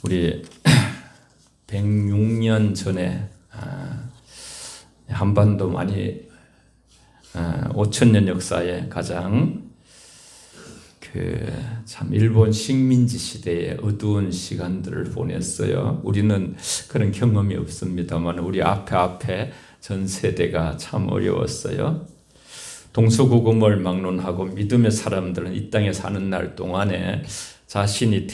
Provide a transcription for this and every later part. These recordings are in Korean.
우리 106년 전에 한반도 많이 5천년 역사에 가장 참 일본 식민지 시대의 어두운 시간들을 보냈어요. 우리는 그런 경험이 없습니다만 우리 앞에 전 세대가 참 어려웠어요. 동서고금을 막론하고 믿음의 사람들은 이 땅에 사는 날 동안에 자신이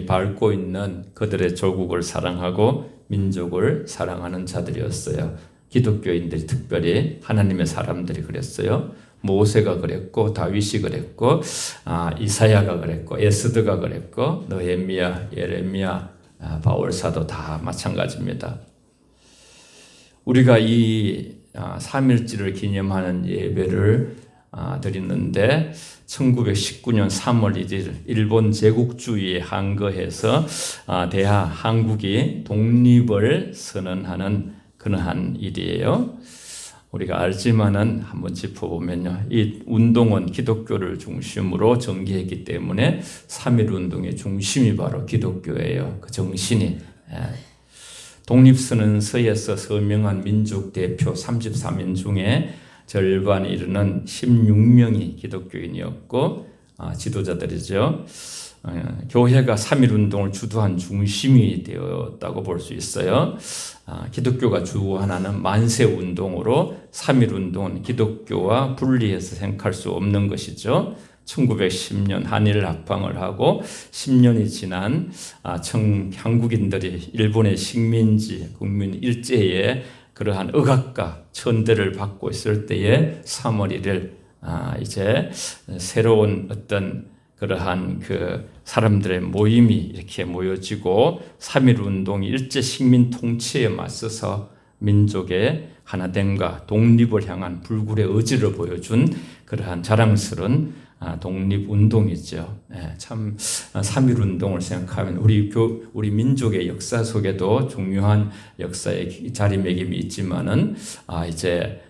밟고 있는 그들의 조국을 사랑하고 민족을 사랑하는 자들이었어요. 기독교인들이 특별히 하나님의 사람들이 그랬어요. 모세가 그랬고 다윗이 그랬고 이사야가 그랬고 에스더가 그랬고 느헤미야, 예레미야, 바울사도 다 마찬가지입니다. 우리가 이 3일절을 기념하는 예배를 드리는데 1919년 3월 1일 일본 제국주의에 항거해서 한국이 독립을 선언하는 그러한 일이에요. 우리가 알지만은 한번 짚어보면요, 이 운동은 기독교를 중심으로 전개했기 때문에 3.1 운동의 중심이 바로 기독교예요. 그 정신이. 독립선언서에서 서명한 민족 대표 33인 중에 절반에 이르는 16명이 기독교인이었고 지도자들이죠. 교회가 3.1 운동을 주도한 중심이 되었다고 볼 수 있어요. 기독교가 주관하는 만세 운동으로 3.1 운동은 기독교와 분리해서 생각할 수 없는 것이죠. 1910년 한일 합방을 하고 10년이 지난 한국인들이 일본의 식민지 국민 일제에 그러한 억압과 천대를 받고 있을 때에 3월 1일 이제 새로운 어떤 그러한 사람들의 모임이 이렇게 모여지고 3.1 운동이 일제 식민 통치에 맞서서 민족의 하나됨과 독립을 향한 불굴의 의지를 보여준 그러한 자랑스러운 독립운동이죠. 참 3.1 운동을 생각하면 우리 민족의 역사 속에도 중요한 역사의 자리매김이 있지만은 이제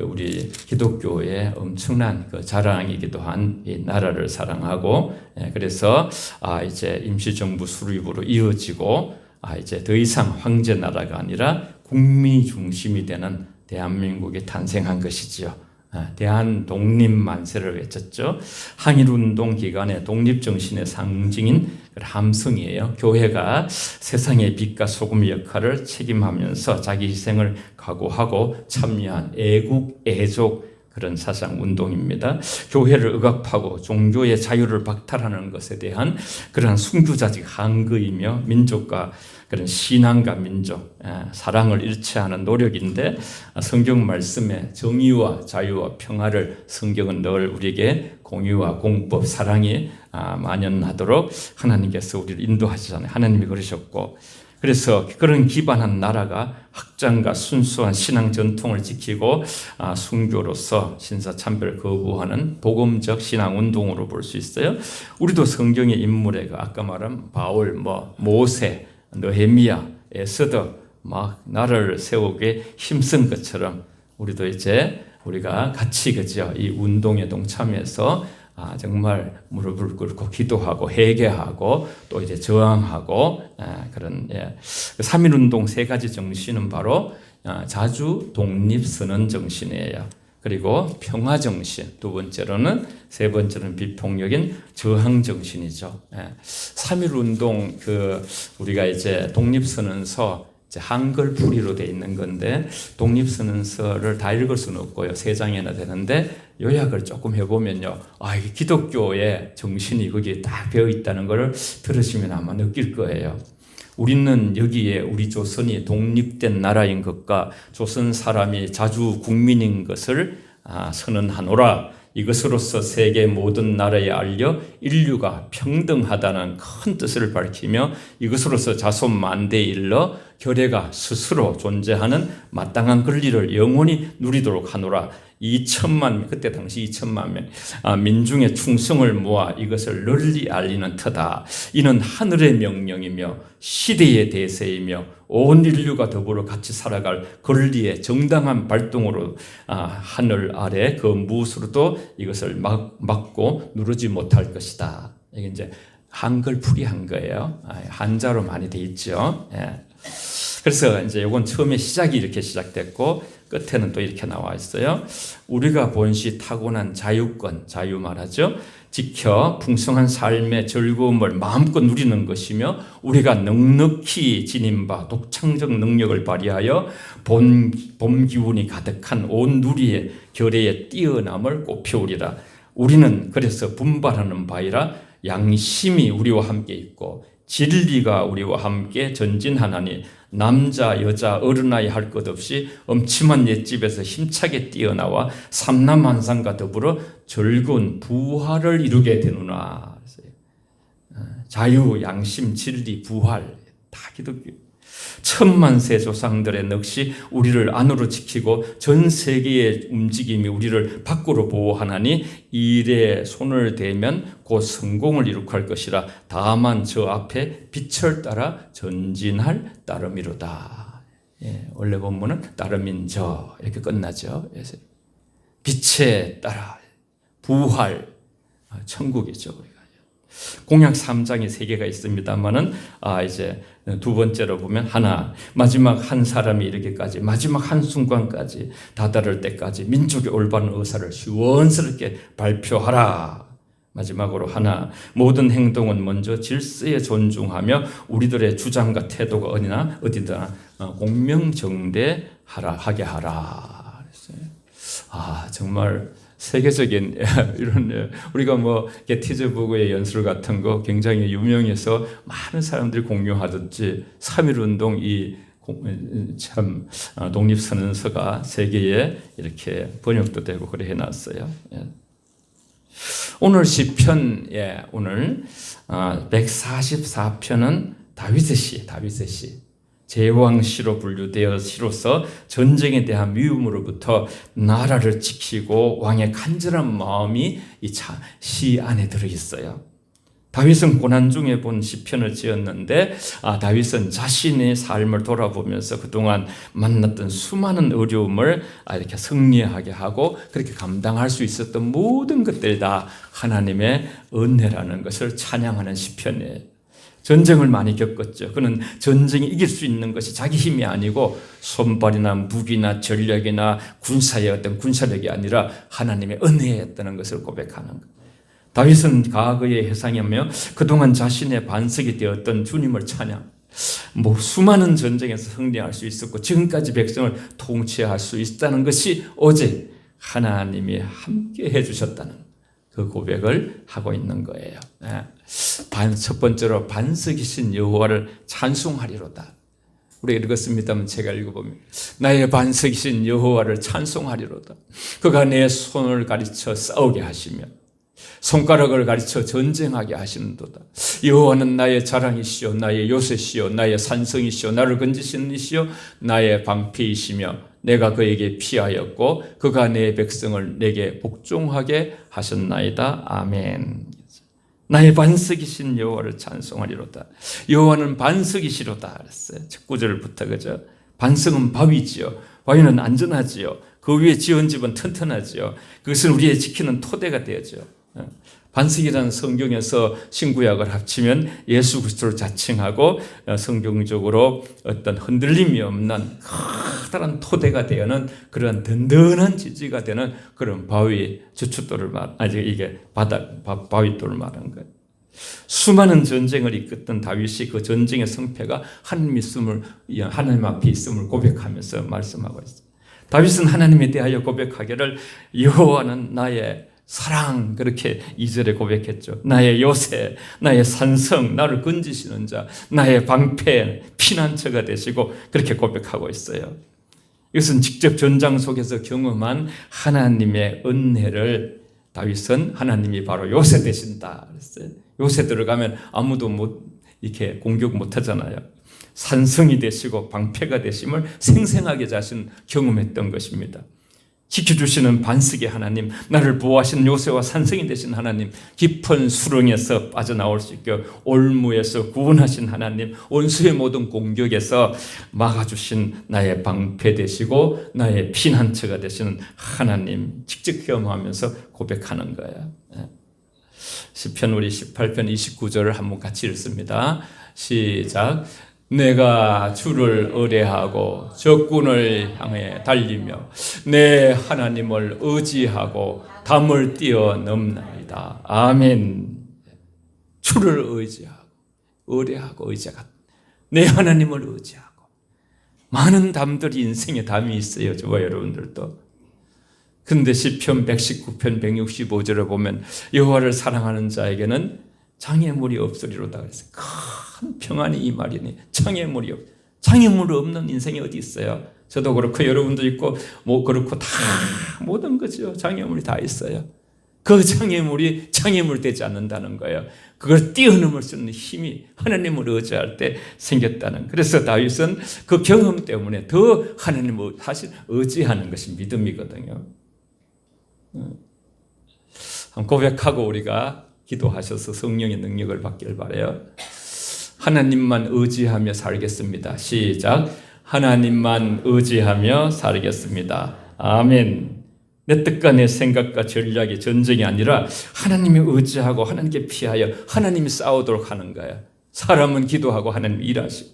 우리 기독교의 엄청난 자랑이기도 한 이 나라를 사랑하고 그래서 이제 임시정부 수립으로 이어지고 이제 더 이상 황제 나라가 아니라 국민 중심이 되는 대한민국이 탄생한 것이지요. 대한 독립 만세를 외쳤죠. 항일운동 기간에 독립정신의 상징인 함성이에요. 교회가 세상의 빛과 소금의 역할을 책임하면서 자기 희생을 각오하고 참여한 애국, 애족 그런 사상 운동입니다. 교회를 억압하고 종교의 자유를 박탈하는 것에 대한 그러한 순교자직 항거이며 민족과 그런 신앙과 민족, 사랑을 일치하는 노력인데 성경 말씀에 정의와 자유와 평화를 성경은 늘 우리에게 공의와 공법, 사랑이 만연하도록 하나님께서 우리를 인도하시잖아요. 하나님이 그러셨고 그래서 그런 기반한 나라가 확장과 순수한 신앙 전통을 지키고 순교로서 신사참배를 거부하는 복음적 신앙 운동으로 볼 수 있어요. 우리도 성경의 인물에 아까 말한 바울, 모세, 느헤미야, 에스더 막 나라를 세우기에 힘쓴 것처럼 우리도 이제 우리가 같이 이 운동에 동참해서 정말 무릎을 꿇고 기도하고 회개하고 또 이제 저항하고 그런 3.1 운동 세 가지 정신은 바로 자주 독립선언 정신이에요. 그리고 평화 정신, 세 번째로는 비폭력인 저항 정신이죠. 3.1 운동 우리가 이제 독립선언서 한글 풀이로 되어 있는 건데 독립선언서를 다 읽을 수는 없고요. 3장이나 되는데 요약을 조금 해보면요. 이게 기독교의 정신이 거기에 딱 배어 있다는 걸 들으시면 아마 느낄 거예요. 우리는 여기에 우리 조선이 독립된 나라인 것과 조선 사람이 자주 국민인 것을 선언하노라. 이것으로서 세계 모든 나라에 알려 인류가 평등하다는 큰 뜻을 밝히며 이것으로서 자손 만대에 일러 결례가 스스로 존재하는 마땅한 권리를 영원히 누리도록 하노라. 그때 당시 2천만 명 민중의 충성을 모아 이것을 널리 알리는 터다. 이는 하늘의 명령이며 시대의 대세이며 온 인류가 더불어 같이 살아갈 권리의 정당한 발동으로 하늘 아래 그 무엇으로도 이것을 막고 누르지 못할 것이다. 이게 이제 한글풀이 한 거예요. 한자로 많이 돼 있죠. 그래서 이제 이건 처음에 시작이 이렇게 시작됐고 끝에는 또 이렇게 나와 있어요. 우리가 본시 타고난 자유권, 자유 말하죠. 지켜 풍성한 삶의 즐거움을 마음껏 누리는 것이며 우리가 넉넉히 지닌 바 독창적 능력을 발휘하여 봄 기운이 가득한 온 누리의 결의에 뛰어남을 꽃피우리라. 우리는 그래서 분발하는 바이라. 양심이 우리와 함께 있고 진리가 우리와 함께 전진하나니 남자 여자 어른아이 할 것 없이 엄침한 옛집에서 힘차게 뛰어나와 삼남한상과 더불어 즐거운 부활을 이루게 되누나. 자유, 양심, 진리, 부활 다 기독교. 천만세 조상들의 넋이 우리를 안으로 지키고 전 세계의 움직임이 우리를 밖으로 보호하나니 일에 손을 대면 곧 성공을 이룩할 것이라. 다만 저 앞에 빛을 따라 전진할 따름이로다. 원래 본문은 따름인 저 이렇게 끝나죠. 빛에 따라 부활, 천국이죠. 우리가. 공약 3장이 3개가 있습니다만은 이제 두 번째로 보면 하나, 마지막 한 사람이 이르기까지 마지막 한 순간까지 다다를 때까지 민족의 올바른 의사를 시원스럽게 발표하라. 마지막으로 하나, 모든 행동은 먼저 질서에 존중하며 우리들의 주장과 태도가 어디나 공명정대하게 하라. 정말 세계적인 이런 우리가 게티즈버그의 연설 같은 거 굉장히 유명해서 많은 사람들이 공유하듯이 3.1운동 참 독립선언서가 세계에 이렇게 번역도 되고 그래 해놨어요. 오늘 시편 오늘 144편은 다윗의 시. 제왕시로 분류되어 시로서 전쟁에 대한 미움으로부터 나라를 지키고 왕의 간절한 마음이 이 시 안에 들어있어요. 다윗은 고난 중에 본 시편을 지었는데 다윗은 자신의 삶을 돌아보면서 그동안 만났던 수많은 어려움을 이렇게 승리하게 하고 그렇게 감당할 수 있었던 모든 것들이 다 하나님의 은혜라는 것을 찬양하는 시편이에요. 전쟁을 많이 겪었죠. 그는 전쟁에 이길 수 있는 것이 자기 힘이 아니고 손발이나 무기나 전략이나 군사의 어떤 군사력이 아니라 하나님의 은혜였다는 것을 고백하는 것. 다윗은 과거의 회상이며 그동안 자신의 반석이 되었던 주님을 찬양. 수많은 전쟁에서 승리할 수 있었고 지금까지 백성을 통치할 수 있다는 것이 오직 하나님이 함께 해주셨다는 그 고백을 하고 있는 거예요. 첫 번째로 반석이신 여호와를 찬송하리로다. 우리가 읽었습니다만 제가 읽어보면 나의 반석이신 여호와를 찬송하리로다. 그가 내 손을 가르쳐 싸우게 하시며 손가락을 가르쳐 전쟁하게 하시는도다. 여호와는 나의 자랑이시요 나의 요새시요 나의 산성이시요 나를 건지시는 이시요 나의 방패이시며 내가 그에게 피하였고 그가 내 백성을 내게 복종하게 하셨나이다. 아멘. 나의 반석이신 여호와를 찬송하리로다. 여호와는 반석이시로다 그랬어요. 첫 구절부터 그죠? 반석은 바위지요. 바위는 안전하지요. 그 위에 지은 집은 튼튼하지요. 그것은 우리의 지키는 토대가 되죠. 반석이라는 성경에서 신구약을 합치면 예수 그리스도를 자칭하고 성경적으로 어떤 흔들림이 없는 커다란 토대가 되는 그런 든든한 지지가 되는 그런 바위 주춧돌을 이게 바위돌을 말하는 거예요. 수많은 전쟁을 이끌던 다윗이 그 전쟁의 성패가 하나님 앞에 있음을 고백하면서 말씀하고 있어요. 다윗은 하나님에 대하여 고백하기를 여호와는 나의 사랑 그렇게 2절에 고백했죠. 나의 요새, 나의 산성, 나를 건지시는 자, 나의 방패, 피난처가 되시고 그렇게 고백하고 있어요. 이것은 직접 전장 속에서 경험한 하나님의 은혜를 다윗은 하나님이 바로 요새 되신다 그랬어요. 요새 들어가면 아무도 이렇게 공격 못 하잖아요. 산성이 되시고 방패가 되심을 생생하게 자신 경험했던 것입니다. 지켜주시는 반석의 하나님, 나를 보호하시는 요새와 산성이 되신 하나님, 깊은 수렁에서 빠져나올 수 있게 올무에서 구원하신 하나님, 원수의 모든 공격에서 막아주신 나의 방패 되시고 나의 피난처가 되시는 하나님 직접 경험하면서 고백하는 거예요. 시편 우리 18편 29절을 한번 같이 읽습니다. 시작. 내가 주를 의뢰하고 적군을 향해 달리며 내 하나님을 의지하고 담을 뛰어넘나이다. 아멘. 주를 의뢰하고 의지하고 내 하나님을 의지하고 많은 담들이 인생에 담이 있어요. 저와 여러분들도. 근데 시편 119편 165절에 보면 여호와를 사랑하는 자에게는 장애물이 없으리로다 그랬어요. 큰 평안이 이 말이니 장애물이 없는 인생이 어디 있어요? 저도 그렇고 여러분도 있고 뭐 그렇고 다 모든 거죠. 장애물이 다 있어요. 그 장애물이 장애물 되지 않는다는 거예요. 그걸 뛰어넘을 수 있는 힘이 하나님을 의지할 때 생겼다는. 그래서 다윗은 그 경험 때문에 더 하나님을 사실 의지하는 것이 믿음이거든요. 고백하고 우리가 기도하셔서 성령의 능력을 받길 바라요. 하나님만 의지하며 살겠습니다. 시작. 하나님만 의지하며 살겠습니다. 아멘. 내 뜻과 내 생각과 전략이 전쟁이 아니라 하나님이 의지하고 하나님께 피하여 하나님이 싸우도록 하는 거야. 사람은 기도하고 하나님이 일하시고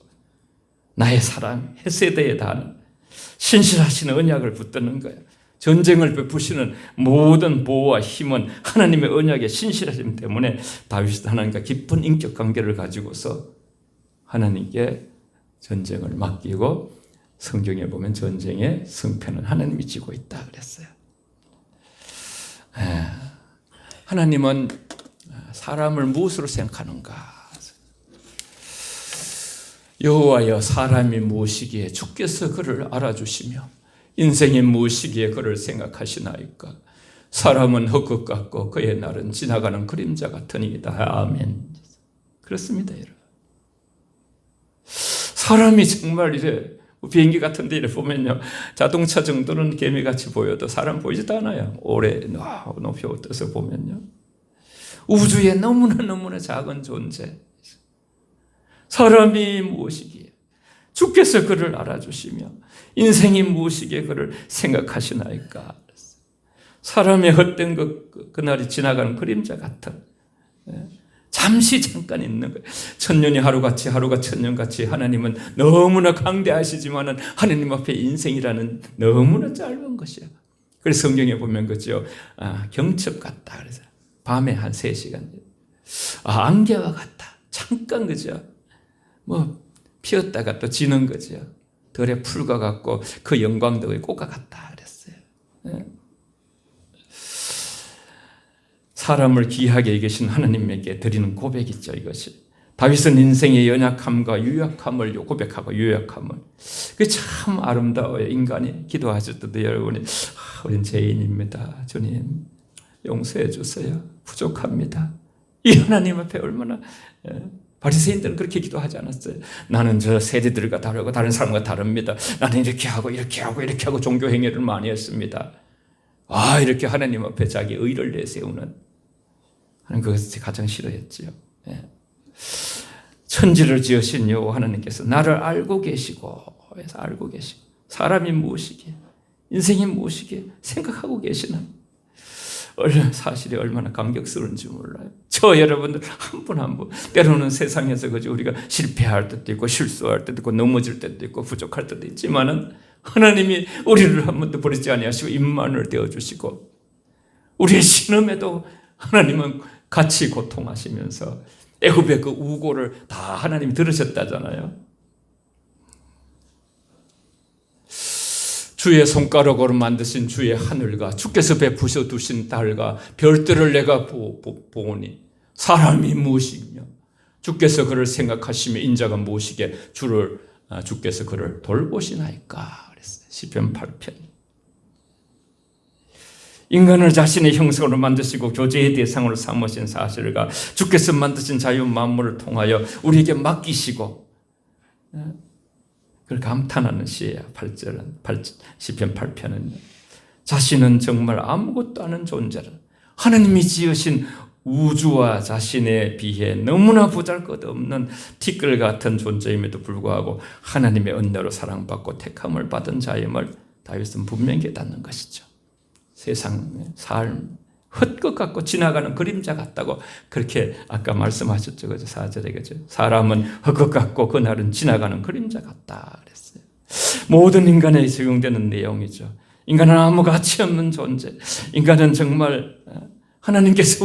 나의 사랑 헤세드에 다하는 신실하신 언약을 붙드는 거야. 전쟁을 베푸시는 모든 보호와 힘은 하나님의 언약의 신실하심 때문에 다윗은 하나님과 깊은 인격 관계를 가지고서 하나님께 전쟁을 맡기고 성경에 보면 전쟁의 승패는 하나님이 지고 있다 그랬어요. 하나님은 사람을 무엇으로 생각하는가? 여호와여 사람이 무엇이기에 주께서 그를 알아주시며 인생이 무엇이기에 그를 생각하시나이까? 사람은 헛것 같고 그의 날은 지나가는 그림자 같으니이다. 아멘. 그렇습니다, 여러분. 사람이 정말 이제 비행기 같은 데 보면요, 자동차 정도는 개미같이 보여도 사람 보이지도 않아요. 오래 높이 떠서 보면요, 우주에 너무나 작은 존재. 사람이 무엇이기에 주께서 그를 알아주시며 인생이 무엇이기에 그를 생각하시나이까? 사람의 헛된 그날이 지나가는 그림자 같은, 잠시 잠깐 있는 거예요. 천년이 하루같이 하루가 천년같이 하나님은 너무나 강대하시지만 하나님 앞에 인생이라는 너무나 짧은 것이야. 그래서 성경에 보면 그죠, 경첩 같다 그래서 밤에 한 3시간, 안개와 같다 잠깐, 그죠, 뭐 피었다가 또 지는 거죠. 들의 풀과 같고 그 영광도 꽃과 같다 그랬어요. 사람을 귀하게 여기신 하나님에게 드리는 고백이죠. 이것이 다윗은 인생의 연약함과 유약함을 고백하고 유약함을, 그게 참 아름다워요. 인간이 기도하실 때도 여러분이 우린 죄인입니다. 주님 용서해 주세요. 부족합니다. 이 하나님 앞에 얼마나, 바리새인들은 그렇게 기도하지 않았어요. 나는 저 세대들과 다르고 다른 사람과 다릅니다. 나는 이렇게 하고 이렇게 하고 이렇게 하고 종교 행위를 많이 했습니다. 이렇게 하나님 앞에 자기 의를 내세우는, 하나님 그것을 가장 싫어했지요. 천지를 지으신 여호와 하나님께서 나를 알고 계시고, 그래서 알고 계시고 사람이 무엇이기에 인생이 무엇이기에 생각하고 계시는 사실이 얼마나 감격스러운지 몰라요. 저 여러분들 한 분 한 분, 때로는 세상에서 그저 우리가 실패할 때도 있고 실수할 때도 있고 넘어질 때도 있고 부족할 때도 있지만은 하나님이 우리를 한 번도 버리지 아니하시고 임만을 되어주시고, 우리의 신음에도 하나님은 같이 고통하시면서 애굽의 그 우고를 다 하나님이 들으셨다잖아요. 주의 손가락으로 만드신 주의 하늘과 주께서 베푸셔 두신 달과 별들을 내가 보오니 사람이 무엇이며 주께서 그를 생각하시며 인자가 무엇이기에 주께서 그를 돌보시나이까 그랬어요. 시편 8편. 인간을 자신의 형상으로 만드시고 교제의 대상으로 삼으신 사실과 주께서 만드신 자연 만물을 통하여 우리에게 맡기시고, 그걸 감탄하는 시예요. 8절은, 시편 8편은 자신은 정말 아무것도 아닌 존재라, 하나님이 지으신 우주와 자신에 비해 너무나 보잘것없는 티끌 같은 존재임에도 불구하고 하나님의 은혜로 사랑받고 택함을 받은 자임을 다윗은 분명히 깨닫는 것이죠. 세상 삶, 헛것 같고 지나가는 그림자 같다고 그렇게 아까 말씀하셨죠. 그죠? 4절에 그죠? 사람은 헛것 같고 그날은 지나가는 그림자 같다 그랬어요. 모든 인간에 적용되는 내용이죠. 인간은 아무 가치 없는 존재. 인간은 정말 하나님께서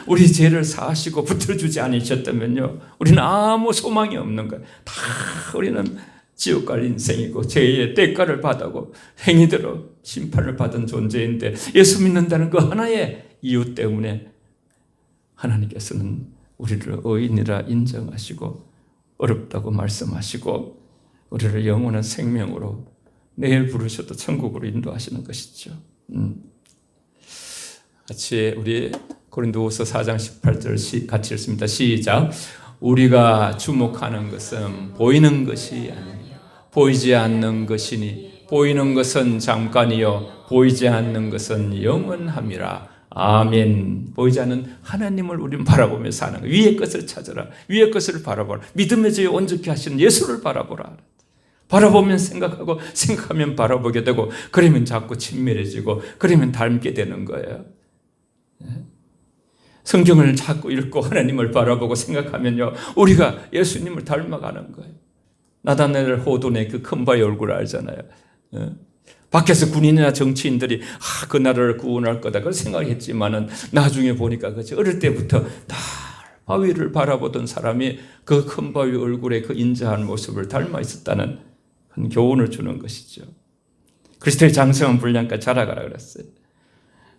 우리 죄를 사하시고 붙들어주지 않으셨다면요, 우리는 아무 소망이 없는 거예요. 다 우리는 지옥 갈 인생이고 죄의 대가를 받고 행위대로 심판을 받은 존재인데, 예수 믿는다는 그 하나의 이유 때문에 하나님께서는 우리를 의인이라 인정하시고 어렵다고 말씀하시고 우리를 영원한 생명으로 내일 부르셔도 천국으로 인도하시는 것이죠. 같이 우리 고린도후서 4장 18절 같이 읽습니다. 시작. 우리가 주목하는 것은 보이는 것이 아니요 보이지 않는 것이니 보이는 것은 잠깐이요 보이지 않는 것은 영원함이라. 아멘. 보이지 않는 하나님을 우리는 바라보며 사는 거예요. 위의 것을 찾아라. 위의 것을 바라보라. 믿음의 죄에 온전케 하시는 예수를 바라보라. 바라보면 생각하고 생각하면 바라보게 되고 그러면 자꾸 친밀해지고 그러면 닮게 되는 거예요. 성경을 자꾸 읽고 하나님을 바라보고 생각하면요, 우리가 예수님을 닮아가는 거예요. 나다나엘 호돈의 그 큰 바위 얼굴 알잖아요. 밖에서 군인이나 정치인들이 그 나라를 구원할 거다 그런 생각했지만은 나중에 보니까 그죠, 어릴 때부터 다 바위를 바라보던 사람이 그 큰 바위 얼굴에 그 인자한 모습을 닮아 있었다는 그런 교훈을 주는 것이죠. 그리스도의 장성한 분량까지 자라가라 그랬어요.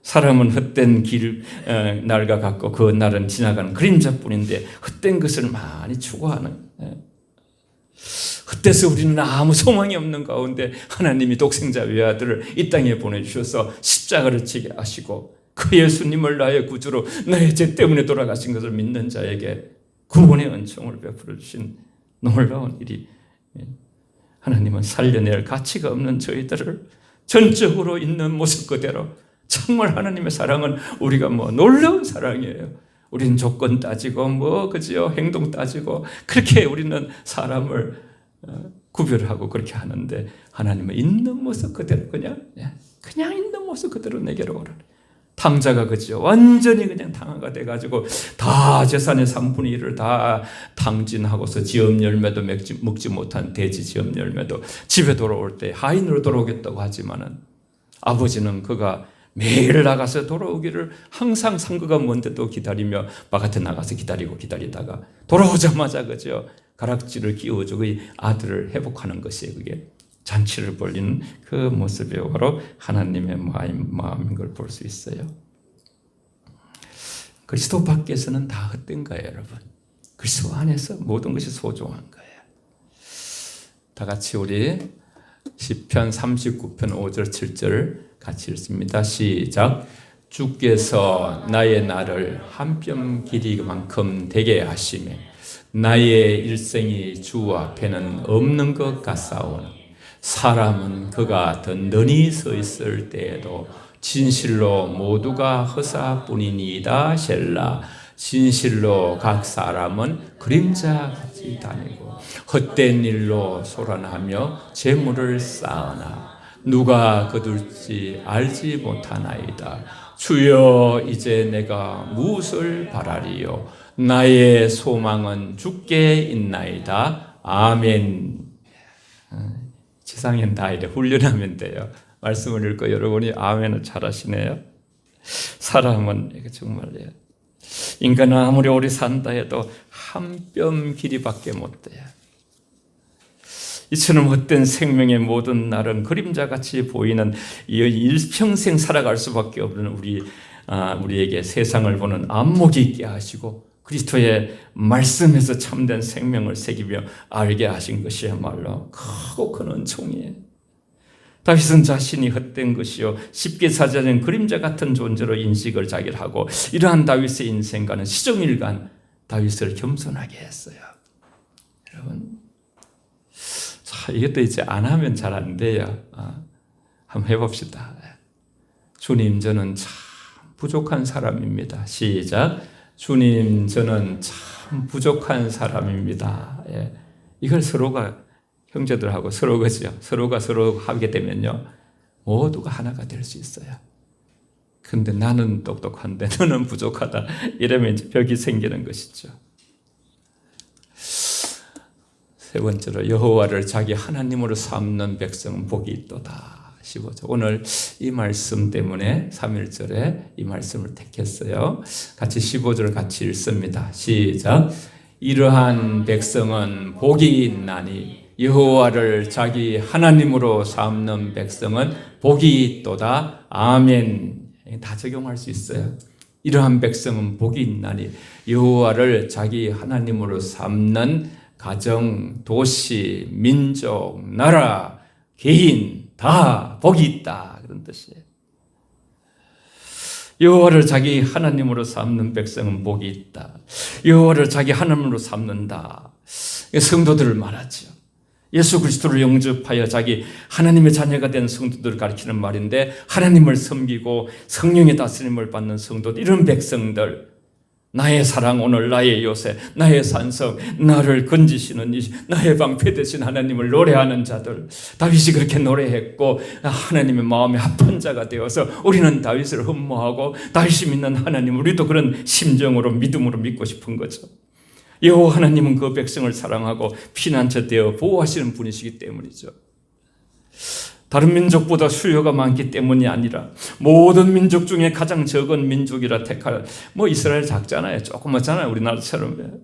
사람은 헛된 날과 같고 그 날은 지나가는 그림자뿐인데 헛된 것을 많이 추구하는, 헛돼서 우리는 아무 소망이 없는 가운데 하나님이 독생자 외아들을 이 땅에 보내주셔서 십자가를 지게 하시고 그 예수님을 나의 구주로 나의 죄 때문에 돌아가신 것을 믿는 자에게 구원의 은총을 베풀어 주신 놀라운 일이, 하나님은 살려낼 가치가 없는 저희들을 전적으로 있는 모습 그대로, 정말 하나님의 사랑은 우리가 놀라운 사랑이에요. 우리는 조건 따지고 그죠, 행동 따지고 그렇게 우리는 사람을 구별하고 그렇게 하는데, 하나님은 있는 모습 그대로 그냥 있는 모습 그대로 내게로 오라. 탕자가 그죠, 완전히 그냥 탕화가 돼가지고 다 재산의 3분의 1을 다 탕진하고서 지업 열매도 먹지 못한 돼지 지업 열매도 집에 돌아올 때 하인으로 돌아오겠다고 하지만은 아버지는 그가 매일 나가서 돌아오기를 항상 상거가 먼데도 기다리며 바깥에 나가서 기다리다가 돌아오자마자 그죠, 가락지를 끼워주고 아들을 회복하는 것이에요. 그게 잔치를 벌리는 그 모습이 바로 하나님의 마음인 걸 볼 수 있어요. 그리스도 밖에서는 다 헛된 거예요, 여러분. 그리스도 안에서 모든 것이 소중한 거예요. 다 같이 우리 시편 39편 5절 7절 같이 읽습니다. 시작. 주께서 나의 날을 한 뼘 길이만큼 되게 하시매 나의 일생이 주 앞에는 없는 것 같사오니 사람은 그가 든든히 서 있을 때에도 진실로 모두가 허사뿐이니이다. 셀라. 진실로 각 사람은 그림자같이 다니고 헛된 일로 소란하며 재물을 쌓으나 누가 거둘지 알지 못하나이다. 주여, 이제 내가 무엇을 바라리요? 나의 소망은 주께 있나이다. 아멘. 지상엔 다 이래 훈련하면 돼요. 말씀을 읽고 여러분이 아멘을 잘하시네요. 사람은 정말요, 인간은 아무리 오래 산다 해도 한 뼘 길이밖에 못 돼요. 이처럼 헛된 생명의 모든 날은 그림자같이 보이는 일평생 살아갈 수밖에 없는 우리에게 세상을 보는 안목이 있게 하시고 그리스도의 말씀에서 참된 생명을 새기며 알게 하신 것이야말로 크고 큰 은총이에요. 다윗은 자신이 헛된 것이요 쉽게 사자된 그림자 같은 존재로 인식을 자기를 하고, 이러한 다윗의 인생과는 시종일관 다윗을 겸손하게 했어요. 여러분, 이것도 이제 안 하면 잘 안 돼요. 한번 해봅시다. 주님, 저는 참 부족한 사람입니다. 시작. 주님, 저는 참 부족한 사람입니다. 이걸 서로가, 형제들하고 서로 그죠, 서로가 서로 하게 되면요 모두가 하나가 될 수 있어요. 근데 나는 똑똑한데 너는 부족하다. 이러면 이제 벽이 생기는 것이죠. 세 번째로 여호와를 자기 하나님으로 삼는 백성은 복이 있도다. 15절. 오늘 이 말씀 때문에 3.1절에 이 말씀을 택했어요. 같이 15절 같이 읽습니다. 시작. 이러한 백성은 복이 있나니 여호와를 자기 하나님으로 삼는 백성은 복이 있도다. 아멘. 다 적용할 수 있어요. 이러한 백성은 복이 있나니 여호와를 자기 하나님으로 삼는 가정, 도시, 민족, 나라, 개인 다 복이 있다. 그런 뜻이에요. 여호와를 자기 하나님으로 삼는 백성은 복이 있다. 여호와를 자기 하나님으로 삼는다. 성도들을 말하죠. 예수 그리스도를 영접하여 자기 하나님의 자녀가 된 성도들을 가리키는 말인데, 하나님을 섬기고 성령의 다스림을 받는 성도들, 이런 백성들, 나의 사랑, 오늘 나의 요새, 나의 산성, 나를 건지시는 나의 방패 되신 하나님을 노래하는 자들. 다윗이 그렇게 노래했고 하나님의 마음에 합한 자가 되어서 우리는 다윗을 흠모하고 다윗이 믿는 하나님, 우리도 그런 심정으로 믿음으로 믿고 싶은 거죠. 여호와 하나님은 그 백성을 사랑하고 피난처 되어 보호하시는 분이시기 때문이죠. 다른 민족보다 수요가 많기 때문이 아니라 모든 민족 중에 가장 적은 민족이라 택할, 이스라엘 작잖아요. 조그맣잖아요. 우리나라처럼.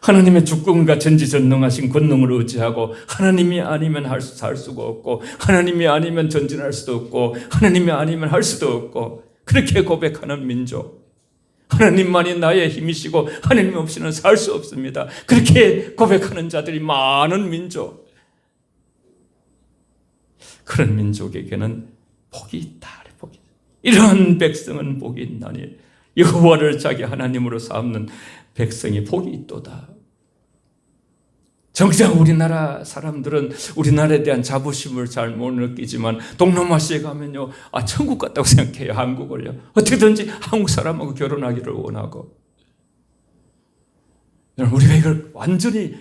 하나님의 주권과 전지전능하신 권능을 의지하고 하나님이 아니면 살 수가 없고 하나님이 아니면 전진할 수도 없고 하나님이 아니면 할 수도 없고, 그렇게 고백하는 민족. 하나님만이 나의 힘이시고 하나님 없이는 살 수 없습니다. 그렇게 고백하는 자들이 많은 민족. 그런 민족에게는 복이 있다. 이러한 백성은 복이 있나니 여호와를 자기 하나님으로 삼는 백성이 복이 있도다. 정작 우리나라 사람들은 우리나라에 대한 자부심을 잘 못 느끼지만 동남아시아에 가면요, 천국 같다고 생각해요. 한국을요. 어떻게든지 한국 사람하고 결혼하기를 원하고. 우리가 이걸 완전히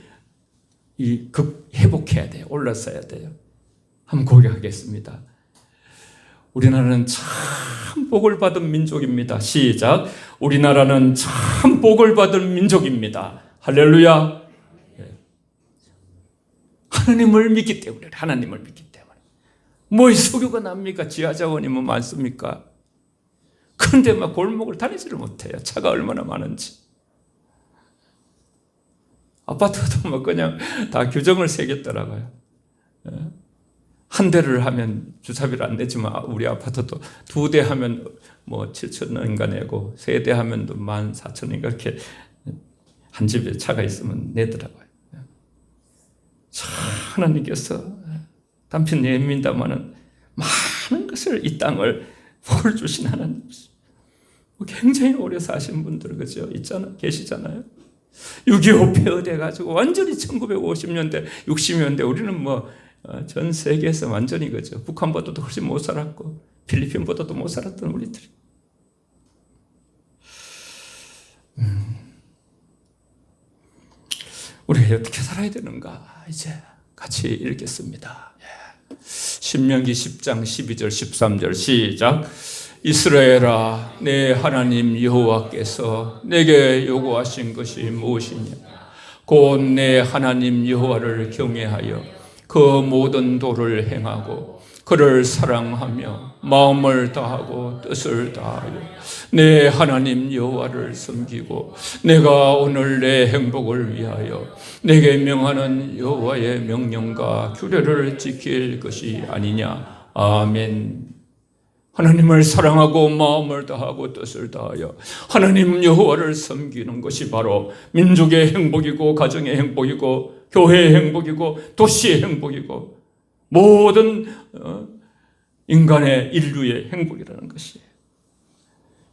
회복해야 돼요. 올라서야 돼요. 한번 고백하겠습니다. 우리나라는 참 복을 받은 민족입니다. 시작. 우리나라는 참 복을 받은 민족입니다. 할렐루야. 하나님을 믿기 때문에, 하나님을 믿기 때문에. 뭐 소교가 납니까? 지하자원이 많습니까? 그런데 막 골목을 다니지를 못해요. 차가 얼마나 많은지. 아파트도 그냥 다 규정을 새겼더라고요. 한 대를 하면 주차비를 안 내지만 우리 아파트도 2대 하면 7,000원인가 내고 3대 하면 14,000원인가 이렇게 한 집에 차가 있으면 내더라고요. 참 하나님께서 단편 예민다마는 많은 것을, 이 땅을 복을 주신 하나님. 굉장히 오래 사신 분들 그죠? 계시잖아요. 6.25 폐허돼 가지고 완전히 1950년대, 60년대 우리는 전 세계에서 완전히 그죠. 북한보다도 훨씬 못 살았고 필리핀보다도 못 살았던 우리들이. 우리가 어떻게 살아야 되는가? 이제 같이 읽겠습니다. 신명기 10장 12절 13절 시작. 이스라엘아, 내 하나님 여호와께서 내게 요구하신 것이 무엇이냐? 곧 내 하나님 여호와를 경외하여 그 모든 도를 행하고 그를 사랑하며 마음을 다하고 뜻을 다하여 내 하나님 여호와를 섬기고 내가 오늘 내 행복을 위하여 내게 명하는 여호와의 명령과 규례를 지킬 것이 아니냐. 아멘. 하나님을 사랑하고 마음을 다하고 뜻을 다하여 하나님 여호와를 섬기는 것이 바로 민족의 행복이고 가정의 행복이고 교회의 행복이고 도시의 행복이고 모든 인간의 인류의 행복이라는 것이에요.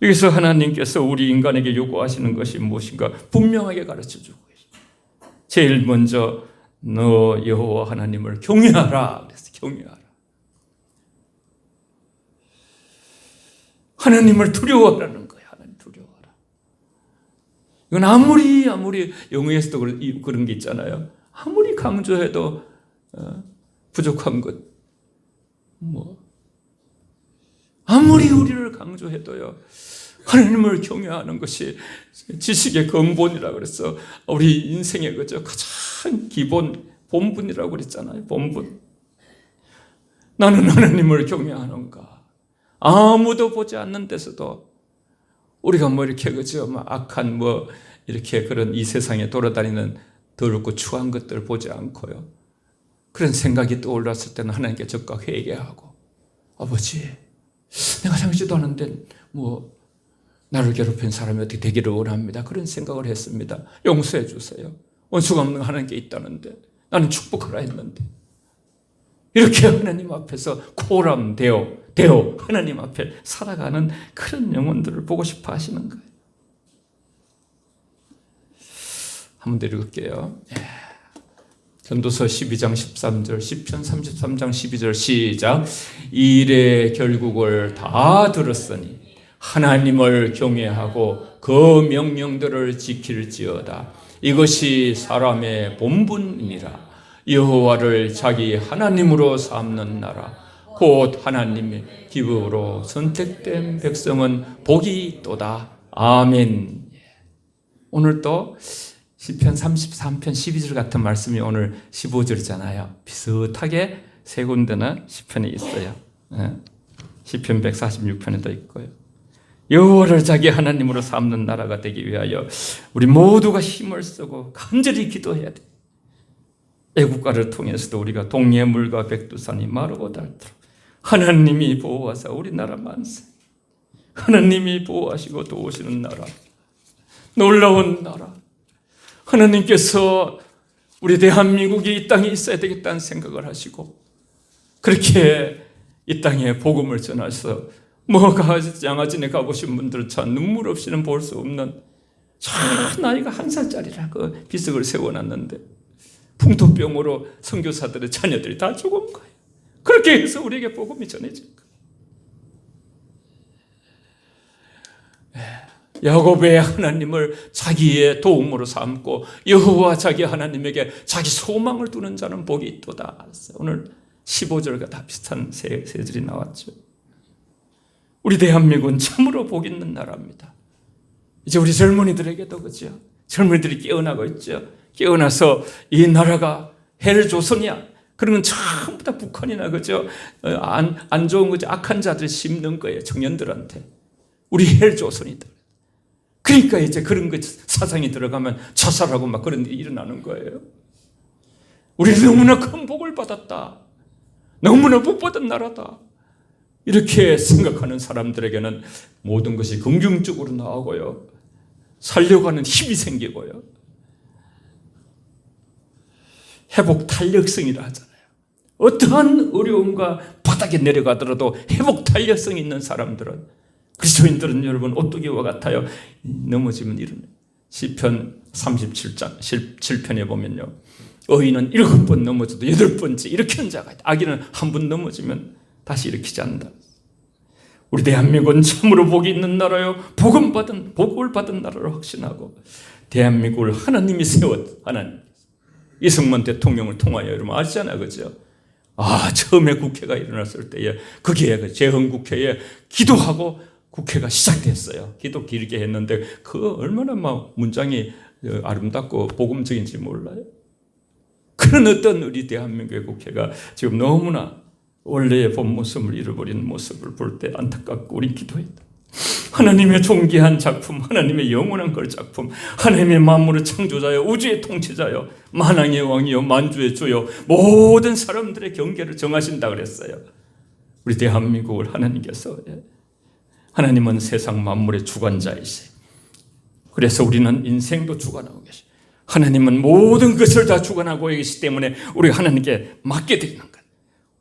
여기서 하나님께서 우리 인간에게 요구하시는 것이 무엇인가 분명하게 가르쳐주고 계십니다. 제일 먼저 너 여호와 하나님을 경외하라. 그래서 경외하라. 하나님을 두려워하라는 거예요. 하나님 두려워하라. 이건 아무리 영어에서도 그런 게 있잖아요. 아무리 강조해도 부족한 것, 아무리 우리를 강조해도요, 하나님을 경외하는 것이 지식의 근본이라고 그랬어. 우리 인생의 그저 가장 기본 본분이라고 그랬잖아요. 본분. 나는 하나님을 경외하는가? 아무도 보지 않는 데서도 우리가 뭐 이렇게 그저 뭐 악한 뭐 이렇게 그런 이 세상에 돌아다니는 더럽고 추한 것들 보지 않고요. 그런 생각이 떠올랐을 때는 하나님께 적극 회개하고, 아버지, 내가 생각지도 않은데 뭐 나를 괴롭힌 사람이 어떻게 되기를 원합니다. 그런 생각을 했습니다. 용서해 주세요. 원수가 없는 하나님께 있다는데, 나는 축복하라 했는데. 이렇게 하나님 앞에서 코람되어 하나님 앞에 살아가는 그런 영혼들을 보고 싶어 하시는 거예요. 한 번 더 읽을게요. 전도서 12장 13절, 시편 33장 12절 시작. 이 일의 결국을 다 들었으니 하나님을 경외하고 그 명령들을 지킬지어다. 이것이 사람의 본분이니라. 여호와를 자기 하나님으로 삼는 나라, 곧 하나님의 기업으로 선택된 백성은 복이 있도다. 아멘. 오늘 또 시편 33편 12절 같은 말씀이 오늘 15절이잖아요. 비슷하게 세 군데나 시편에 있어요. 시편 146편에도 있고요. 여호와를 자기 하나님으로 삼는 나라가 되기 위하여 우리 모두가 힘을 쓰고 간절히 기도해야 돼. 애국가를 통해서도 우리가 동해물과 백두산이 마르고 닳도록 하나님이 보호하사 우리나라 만세. 하나님이 보호하시고 도우시는 나라, 놀라운 나라. 하나님께서 우리 대한민국이 이 땅에 있어야 되겠다는 생각을 하시고, 그렇게 이 땅에 복음을 전해서 양아진에 가보신 분들 참 눈물 없이는 볼 수 없는, 참 나이가 1살짜리라 그 비석을 세워놨는데 풍토병으로 선교사들의 자녀들이 다 죽은 거예요. 그렇게 해서 우리에게 복음이 전해진 거예요. 야곱의 하나님을 자기의 도움으로 삼고 여호와 자기 하나님에게 자기 소망을 두는 자는 복이 있도다. 오늘 15절과 다 비슷한 세 절이 나왔죠. 우리 대한민국은 참으로 복 있는 나라입니다. 이제 우리 젊은이들에게도 그죠. 젊은이들이 깨어나고 있죠. 깨어나서 이 나라가 헬조선이야. 그러면 전부 다 북한이나 그죠. 안 좋은 거죠. 악한 자들이 심는 거예요. 청년들한테. 우리 헬조선이들. 그러니까 이제 그런 거 사상이 들어가면 자살하고 막 그런 일이 일어나는 거예요. 우리 너무나 큰 복을 받았다. 너무나 복 받은 나라다. 이렇게 생각하는 사람들에게는 모든 것이 긍정적으로 나오고요. 살려고 하는 힘이 생기고요. 회복 탄력성이라 하잖아요. 어떠한 어려움과 바닥에 내려가더라도 회복 탄력성이 있는 사람들은, 그리스도인들은 여러분 오뚜기와 같아요. 넘어지면 일어나요. 시편 37장 7편에 보면요, 의인은 7번 넘어져도 8번째 일으키는 자가 있다. 악인은 한 번 넘어지면 다시 일으키지 않는다. 우리 대한민국은 참으로 복이 있는 나라요, 복을 받은 나라로 확신하고, 대한민국을 하나님이 세웠, 하나님 이승만 대통령을 통하여 여러분 아시잖아요, 그죠? 처음에 국회가 일어났을 때에 그게 그 재헌국회에 기도하고 국회가 시작됐어요. 기도 길게 했는데 그 얼마나 막 문장이 아름답고 복음적인지 몰라요. 그런 어떤 우리 대한민국의 국회가 지금 너무나 원래의 본 모습을 잃어버린 모습을 볼 때 안타깝고 우리 기도했다. 하나님의 존귀한 작품, 하나님의 영원한 걸 작품, 하나님의 만물의 창조자여, 우주의 통치자여, 만왕의 왕이여, 만주의 주여, 모든 사람들의 경계를 정하신다 그랬어요. 우리 대한민국을 하나님께서, 하나님은 세상 만물의 주관자이시. 그래서 우리는 인생도 주관하고 계시. 하나님은 모든 것을 다 주관하고 계시기 때문에 우리가 하나님께 맡게 되는 것.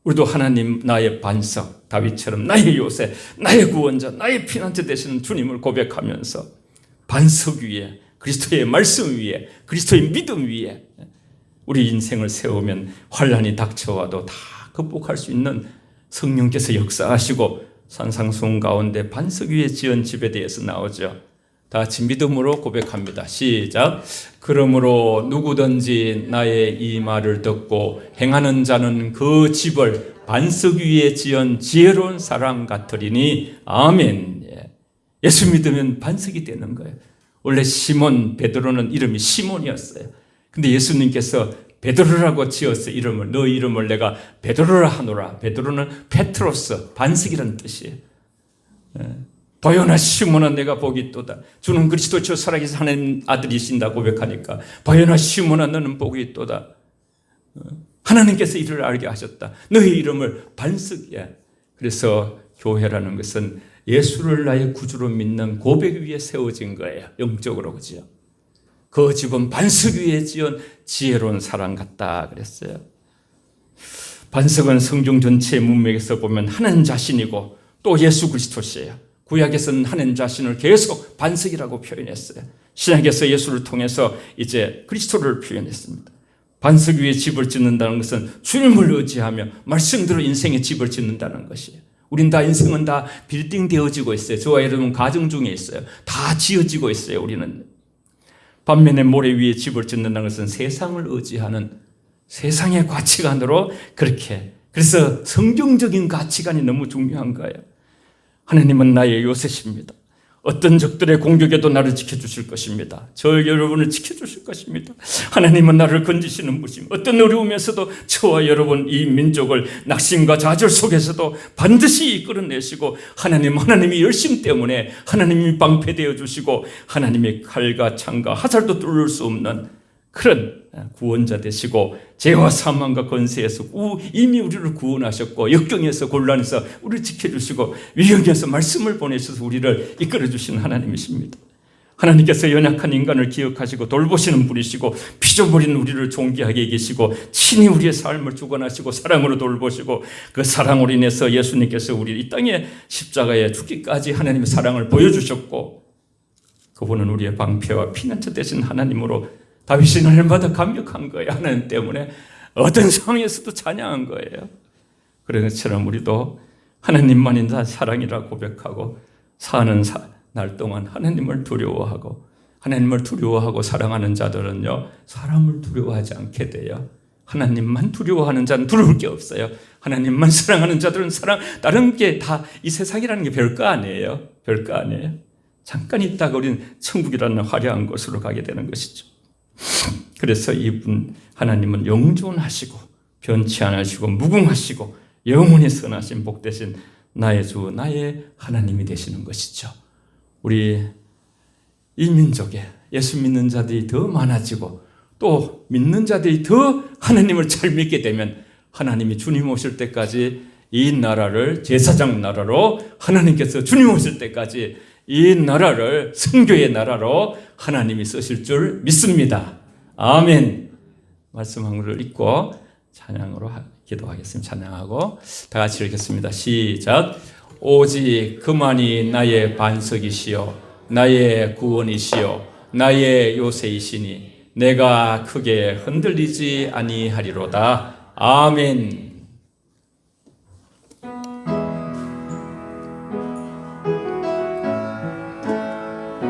우리도 하나님 나의 반석, 다윗처럼 나의 요새, 나의 구원자, 나의 피난처 되시는 주님을 고백하면서 반석 위에, 그리스도의 말씀 위에, 그리스도의 믿음 위에 우리 인생을 세우면 환난이 닥쳐와도 다 극복할 수 있는 성령께서 역사하시고, 산상수훈 가운데 반석 위에 지은 집에 대해서 나오죠. 다 같이 믿음으로 고백합니다. 시작. 그러므로 누구든지 나의 이 말을 듣고 행하는 자는 그 집을 반석 위에 지은 지혜로운 사람 같으리니 아멘. 예수 믿으면 반석이 되는 거예요. 원래 시몬 베드로는 이름이 시몬이었어요. 근데 예수님께서 베드로라고 지었어요. 이름을. 너 이름을 내가 베드로라 하노라. 베드로는 페트로스, 반석이라는 뜻이에요. 바요나 시몬아 내가 복이 있도다. 주는 그리스도 저 살아계신 하나님 아들이신다 고백하니까 바요나 시몬아 너는 복이 있도다. 하나님께서 이를 알게 하셨다. 너의 이름을 반석이야. 그래서 교회라는 것은 예수를 나의 구주로 믿는 고백 위에 세워진 거예요. 영적으로. 그죠? 그 집은 반석 위에 지은 지혜로운 사람 같다 그랬어요. 반석은 성경 전체의 문맥에서 보면 하나님 자신이고 또 예수 그리스도시에요. 구약에서는 하나님 자신을 계속 반석이라고 표현했어요. 신약에서 예수를 통해서 이제 그리스도를 표현했습니다. 반석 위에 집을 짓는다는 것은 주님을 의지하며 말씀대로 인생의 집을 짓는다는 것이에요. 우린 다 인생은 다 빌딩 되어지고 있어요. 저와 여러분 가정 중에 있어요. 다 지어지고 있어요. 우리는. 반면에 모래 위에 집을 짓는다는 것은 세상을 의지하는 세상의 가치관으로 그렇게. 그래서 성경적인 가치관이 너무 중요한 거예요. 하나님은 나의 요셉입니다. 어떤 적들의 공격에도 나를 지켜주실 것입니다. 저 여러분을 지켜주실 것입니다. 하나님은 나를 건지시는 분이십니다. 어떤 어려움에서도 저와 여러분 이 민족을 낙심과 좌절 속에서도 반드시 이끌어내시고 하나님이 열심 때문에 하나님이 방패되어 주시고 하나님의 칼과 창과 화살도 뚫을 수 없는 그런 구원자 되시고 죄와 사망과 권세에서 이미 우리를 구원하셨고 역경에서 곤란해서 우리를 지켜주시고 위험에서 말씀을 보내셔서 우리를 이끌어주시는 하나님이십니다. 하나님께서 연약한 인간을 기억하시고 돌보시는 분이시고 피조물인 우리를 존귀하게 계시고 친히 우리의 삶을 주관하시고 사랑으로 돌보시고 그 사랑으로 인해서 예수님께서 우리 이 땅에 십자가에 죽기까지 하나님의 사랑을 보여주셨고 그분은 우리의 방패와 피난처 되신 하나님으로 다윗이 날마다 감격한 거예요. 하나님 때문에 어떤 상황에서도 찬양한 거예요. 그런 것처럼 우리도 하나님만이 다 사랑이라 고백하고 사는 날 동안 하나님을 두려워하고 사랑하는 자들은요 사람을 두려워하지 않게 돼요. 하나님만 두려워하는 자는 두려울 게 없어요. 하나님만 사랑하는 자들은 다른 게 다 이 세상이라는 게 별거 아니에요. 별거 아니에요. 잠깐 있다가 우리는 천국이라는 화려한 곳으로 가게 되는 것이죠. 그래서 이분 하나님은 영존하시고 변치 않으시고 무궁하시고 영원히 선하신 복되신 나의 주 나의 하나님이 되시는 것이죠. 우리 이 민족에 예수 믿는 자들이 더 많아지고 또 믿는 자들이 더 하나님을 잘 믿게 되면 하나님이 주님 오실 때까지 이 나라를 제사장 나라로 하나님께서 주님 오실 때까지 이 나라를 선교의 나라로 하나님이 쓰실 줄 믿습니다. 아멘. 말씀 한 구를 읽고 찬양으로 기도하겠습니다. 찬양하고 다 같이 읽겠습니다. 시작. 오직 그만이 나의 반석이시요 나의 구원이시요 나의 요새이시니 내가 크게 흔들리지 아니하리로다. 아멘.